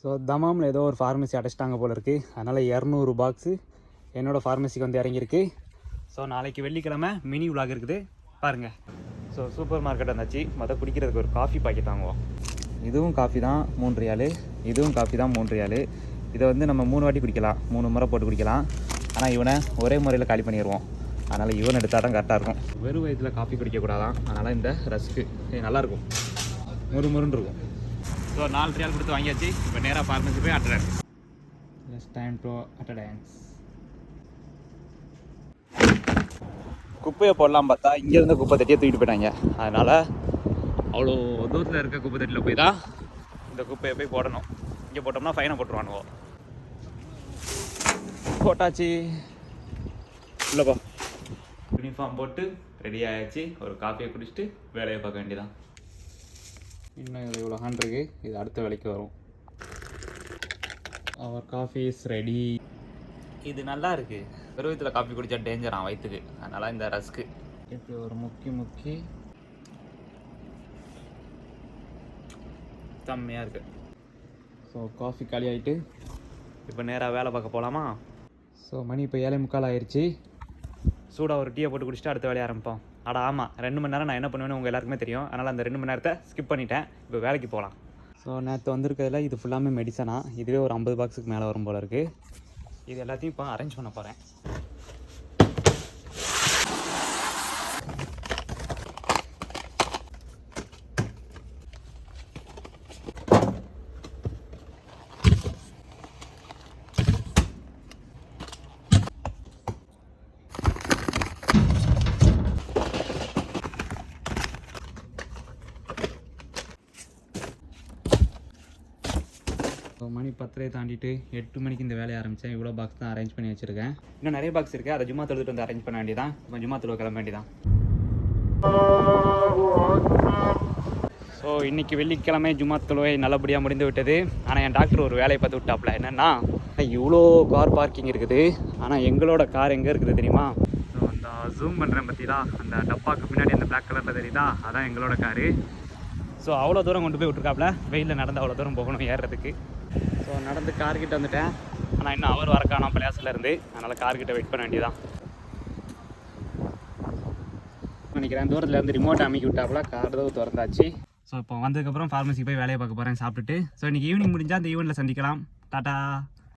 So தமாமில் ஏதோ ஒரு pharmacy அடைச்சிட்டாங்க போல இருக்குது. அதனால் 200 பாக்ஸு என்னோடய ஃபார்மசிக்கு வந்து இறங்கியிருக்கு. ஸோ நாளைக்கு வெள்ளிக்கிழமை மினி விலாக் இருக்குது பாருங்கள். ஸோ சூப்பர் மார்க்கெட் வந்தாச்சு. குடிக்கிறதுக்கு ஒரு காஃபி பாக்கெட் வாங்குவோம். இதுவும் காஃபி தான் 3 ரியாலு, இதுவும் காஃபி தான் 3 ரியாலு. இதை வந்து நம்ம 3 வாட்டி குடிக்கலாம், 3 முறை போட்டு குடிக்கலாம். ஆனால் இவனை ஒரே முறையில் காலி பண்ணிடுவோம். அதனால் இவன் எடுத்தால் தான் கரெக்டாக இருக்கும். வெறும் வயதில் காஃபி குடிக்கக்கூடாதான். அதனால் இந்த ரஸ்க்கு நல்லாயிருக்கும், முறுமுறுன்னு இருக்கும். ஸோ 4 ரியால் கொடுத்து வாங்கியாச்சு. இப்போ நேராக ஃபார்மசி போய் attendance. It's time to attendance. குப்பையை போடலாம் பார்த்தா இங்கேருந்து குப்பை தட்டியை தூக்கிட்டு போயிட்டாங்க. அதனால் அவ்வளோ தூரத்தில் இருக்க குப்பை தட்டியில் போய் தான் இந்த குப்பையை போய் போடணும். இங்கே போட்டோம்னா ஃபைனை போட்டுருவானுவோ. போட்டாச்சு. இல்லைப்பா யூனிஃபார்ம் போட்டு ரெடி ஆகிடுச்சு. ஒரு காஃபியை குடிச்சிட்டு வேலையை பார்க்க வேண்டியதான். இன்னும் இதில் இவ்வளோ ஹேண்ட் இருக்குது. இது அடுத்த வேலைக்கு வரும். அவர் காஃபி இஸ் ரெடி. இது நல்லா இருக்குது. வெறுவத்தில் காஃபி குடித்தா டேஞ்சரான் வயிற்றுக்கு. அதனால் இந்த ரஸ்க்கு இப்படி ஒரு முக்கி செம்மையாக இருக்குது. ஸோ காஃபி காலி ஆகிட்டு இப்போ நேராக வேலை பார்க்க போகலாமா? ஸோ மணி இப்போ 7:45 ஆயிடுச்சு. சூடாக ஒரு டீயை போட்டு குடிச்சிட்டு அடுத்த வேலையை ஆரம்பிப்போம். அட ஆமாம், 2 மணி நேரம் நான் என்ன பண்ணுவேன்னு உங்கள் எல்லாருக்குமே தெரியும். அதனால் அந்த 2 மணி நேரத்தை ஸ்கிப் பண்ணிட்டேன். இப்போ வேலைக்கு போகலாம். ஸோ நேற்று வந்திருக்கிறதுல இது ஃபுல்லாமே மெடிசனா. இதுவே ஒரு 50 பாக்ஸுக்கு மேலே வரும் போல இருக்குது. இது எல்லாத்தையும் இப்போ அரேஞ்ச் பண்ண போகிறேன். மணி 10 தாண்டிட்டு 8 மணிக்கு இந்த வேலையை ஆரம்பித்தேன். இவ்வளோ பாக்ஸ் தான் அரேஞ்ச் பண்ணி வச்சுருக்கேன். இன்னும் நிறைய பாக்ஸ் இருக்குது. அதை ஜும்மா தொழுதுட்டு வந்து அரேஞ்ச் பண்ண வேண்டியதான். இப்போ ஜும்மா தொழுவ கிளம்ப வேண்டியதான். ஸோ இன்றைக்கி வெள்ளிக்கிழமை ஜும்மா தொழுவை நல்லபடியாக முடிந்து விட்டது. ஆனால் என் டாக்டர் ஒரு வேலையை பார்த்து விட்டாப்புல. என்னென்னா, இவ்வளோ கார் பார்க்கிங் இருக்குது. ஆனால் எங்களோட கார் எங்கே இருக்குது தெரியுமா? ஸோ அந்த ஜூம் பண்ணுறேன் பற்றிலா, அந்த டப்பாக்கு பின்னாடி அந்த பிளாக் கலரில் தெரியுதா, அதான் எங்களோட காரு. ஸோ அவ்வளோ தூரம் கொண்டு போய் விட்ருக்காப்புல. வெயிலில் நடந்து அவ்வளோ தூரம் போகணும் ஏறுறதுக்கு. ஸோ நடந்து கார்கிட்ட வந்துட்டேன். ஆனால் இன்னும் அவர் வரக்கான பழையாசில் இருந்து. அதனால் கார்கிட்ட வெயிட் பண்ண வேண்டியதான் நினைக்கிறேன். தூரத்தில் இருந்து ரிமோட் அமைக்கி விட்டாப்புல. கார் தான் திறந்தாச்சு. ஸோ இப்போ வந்ததுக்கப்புறம் ஃபார்மசி போய் வேலையை பார்க்க போகிறேன் சாப்பிட்டுட்டு. ஸோ இன்றைக்கி ஈவினிங் முடிஞ்சால் அந்த ஈவெண்ட்டில் சந்திக்கலாம். டாட்டா.